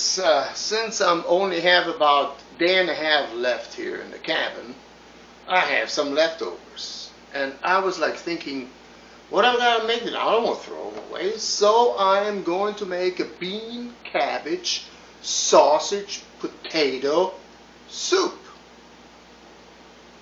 since I'm only have about a day and a half left here in the cabin, I have some leftovers. And I was like thinking, what am I gonna make it? I don't want to throw them away. So I am going to make a bean, cabbage, sausage, potato soup.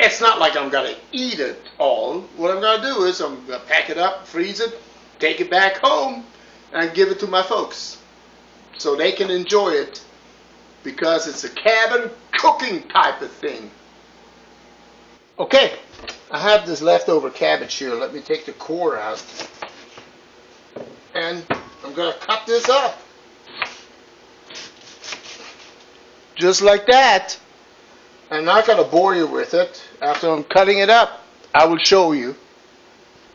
It's not like I'm gonna eat it all. What I'm gonna do is I'm gonna pack it up, freeze it, take it back home, and give it to my folks so they can enjoy it, because it's a cabin cooking type of thing. Okay, I have this leftover cabbage here. Let me take the core out. And I'm going to cut this up. Just like that. I'm not going to bore you with it. After I'm cutting it up, I will show you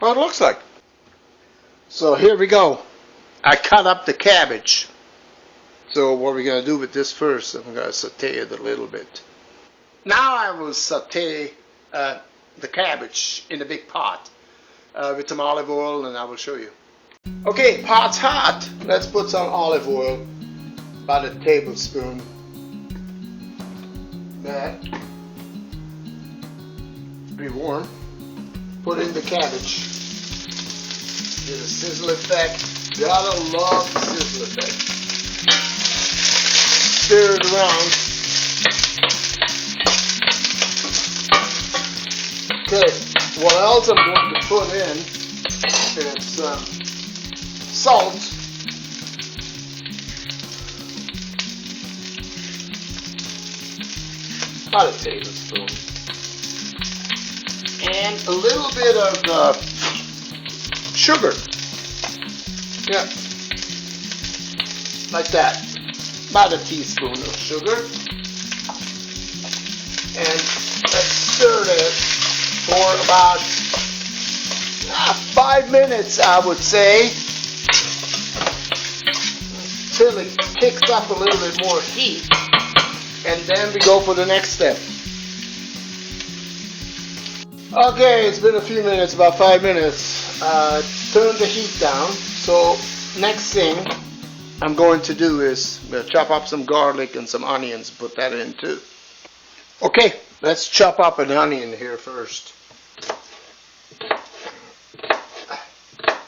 what it looks like. So here we go. I cut up the cabbage. So what we're going to do with this first, I'm going to saute it a little bit. Now I will saute the cabbage in a big pot with some olive oil, and I will show you. Okay, pot's hot. Let's put some olive oil, about a tablespoon. That. Be warm. Put in the cabbage. Get a sizzle effect. Gotta love the sizzle effect. Stir it around. Okay, what else I'm going to put in is salt. About a tablespoon. And a little bit of sugar. Yeah, like that. About a teaspoon of sugar. And let's stir it for about 5 minutes, I would say, till it kicks up a little bit more heat. And then we go for the next step. Okay, it's been a few minutes, about 5 minutes. Turn the heat down. So next thing I'm going to do is chop up some garlic and some onions, put that in too. Okay, let's chop up an onion here first.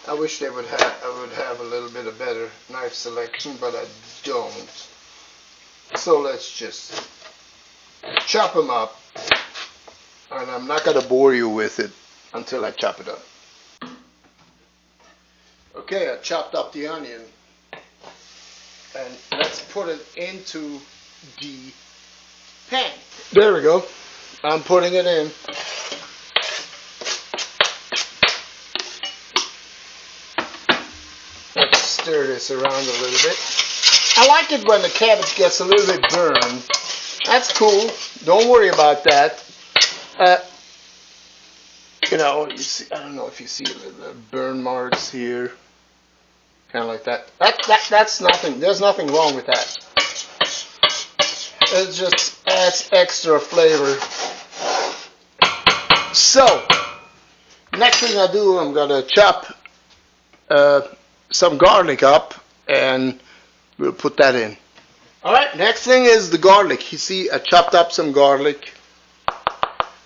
I wish I would have a little bit of better knife selection, but I don't. So let's just chop them up, and I'm not going to bore you with it until I chop it up. Okay, I chopped up the onion, and let's put it into the pan. There we go. I'm putting it in. Let's stir this around a little bit. I like it when the cabbage gets a little bit burned. That's cool. Don't worry about that. You know, you see, I don't know if you see the burn marks here. Kind of like that. That's nothing. There's nothing wrong with that. It just adds extra flavor. So, next thing I do, I'm gonna chop some garlic up, and we'll put that in. Alright, next thing is the garlic. You see, I chopped up some garlic.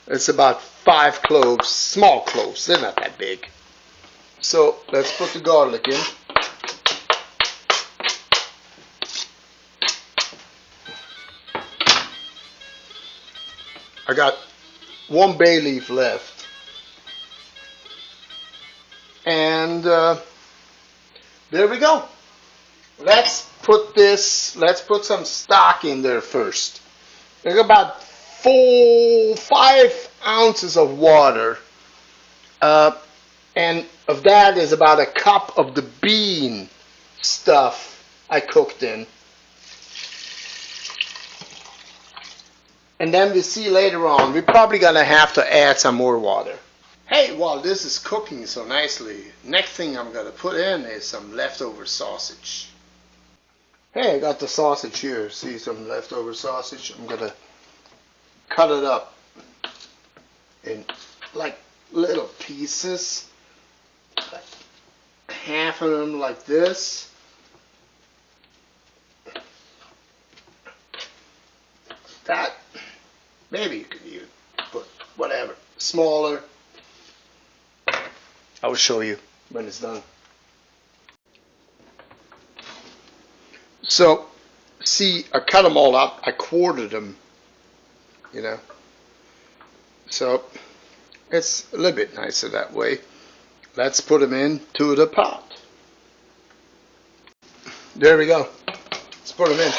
It's about 5 cloves, small cloves, they're not that big. So, let's put the garlic in. I got 1 bay leaf left. And there we go. Let's put some stock in there first. There's about 5 ounces of water. And of that is about a cup of the bean stuff I cooked in. And then we see later on, we're probably going to have to add some more water. Hey, while this is cooking so nicely, next thing I'm going to put in is some leftover sausage. Hey, I got the sausage here. See some leftover sausage? I'm going to cut it up in like little pieces. Like half of them like this. Maybe you could use, put whatever, smaller. I will show you when it's done. So, see, I cut them all up. I quartered them, you know. So, it's a little bit nicer that way. Let's put them into the pot. There we go. Let's put them in.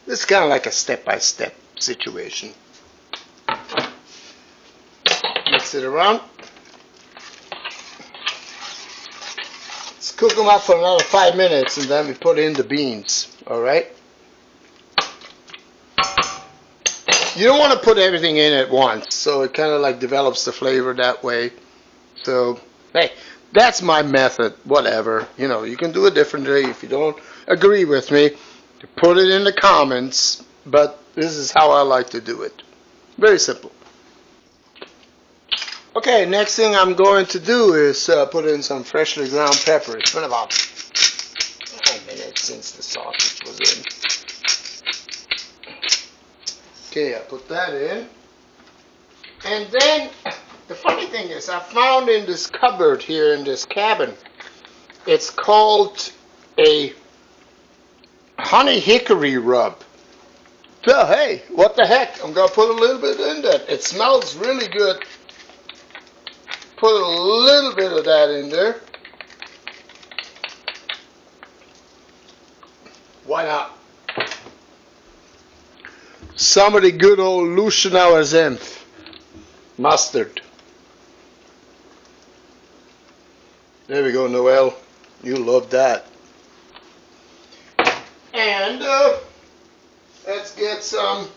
This is kind of like a step-by-step situation. Mix it around. Let's cook them up for another 5 minutes and then we put in the beans. Alright? You don't want to put everything in at once, so it kind of like develops the flavor that way. So, hey, that's my method. Whatever. You know, you can do it differently. If you don't agree with me, put it in the comments, but this is how I like to do it. Very simple. Okay, next thing I'm going to do is put in some freshly ground pepper. It's been about 5 minutes since the sausage was in. Okay, I put that in. And then, the funny thing is, I found in this cupboard here in this cabin, it's called a honey hickory rub. So hey, what the heck, I'm going to put a little bit in that. It smells really good. Put a little bit of that in there. Why not? Some of the good old Luschenauer Senf. Mustard. There we go, Noel. You love that. And let's get some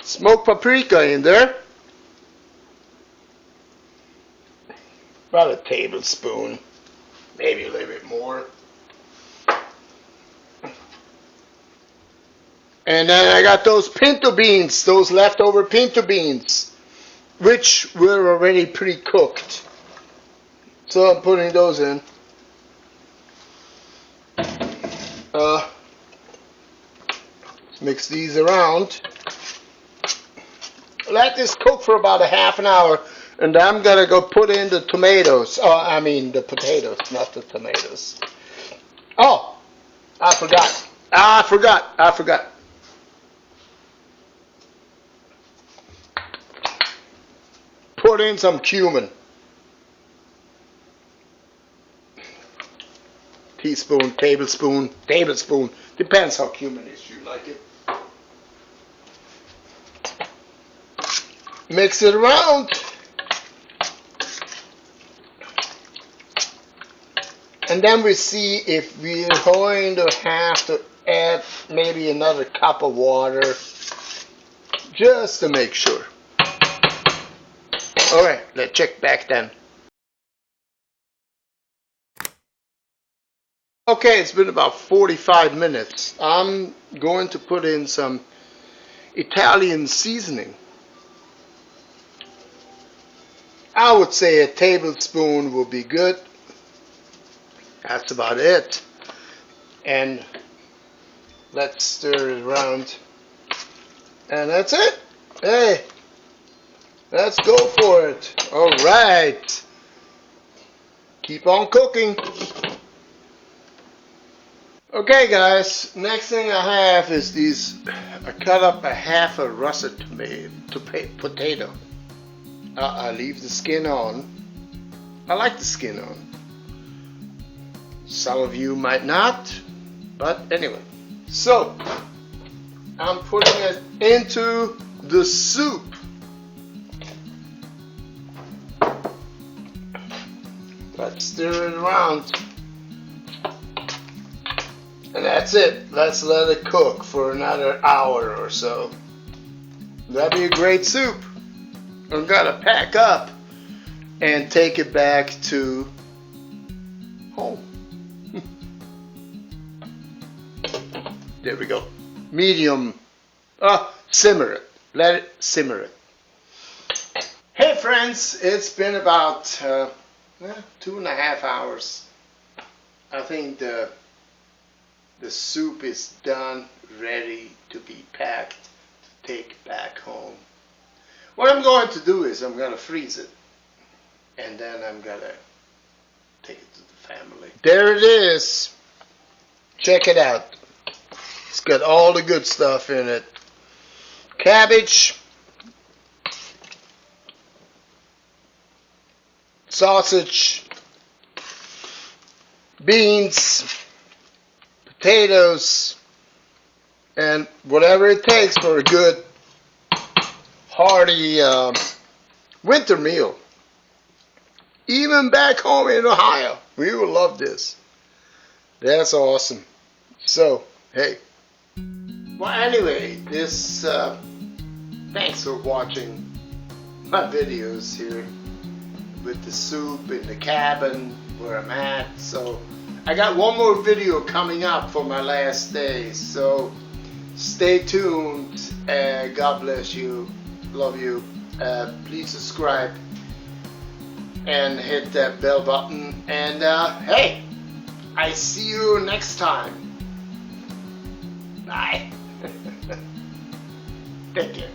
smoked paprika in there. About a tablespoon, maybe a little bit more. And then I got those pinto beans, those leftover pinto beans, which were already pre-cooked. So I'm putting those in. Mix these around. Let this cook for about a half an hour, and I'm gonna go put in the tomatoes. I mean the potatoes, not the tomatoes. Oh, I forgot. Put in some cumin. Teaspoon, tablespoon, depends how cuminish you like it. Mix it around. And then we see if we're going to have to add maybe another cup of water, just to make sure. Alright, let's check back then. Okay, it's been about 45 minutes. I'm going to put in some Italian seasoning. I would say a tablespoon will be good. That's about it. And let's stir it around. And that's it. Hey, let's go for it. Alright. Keep on cooking. Okay guys, next thing I have is these. I cut up a half a russet potato. I leave the skin on. I like the skin on. Some of you might not, but anyway. So, I'm putting it into the soup. Let's stir it around. And that's it. Let's let it cook for another hour or so. That'd be a great soup. I'm gonna pack up and take it back to home. There we go. Medium. Simmer it. Let it simmer it. Hey friends, it's been about 2.5 hours. I think the soup is done. ready to be packed to take back home. What I'm going to do is I'm going to freeze it, and then I'm going to take it to the family. There it is. Check it out. It's got all the good stuff in it. Cabbage, sausage, beans, potatoes, and whatever it takes for a good hearty winter meal. Even back home in Ohio, we will love this. That's awesome. So, hey. Well, anyway, thanks for watching my videos here with the soup in the cabin where I'm at. So, I got one more video coming up for my last day. So, stay tuned. God bless you. Love you. Please subscribe and hit that bell button. And hey, I see you next time. Bye. Take care.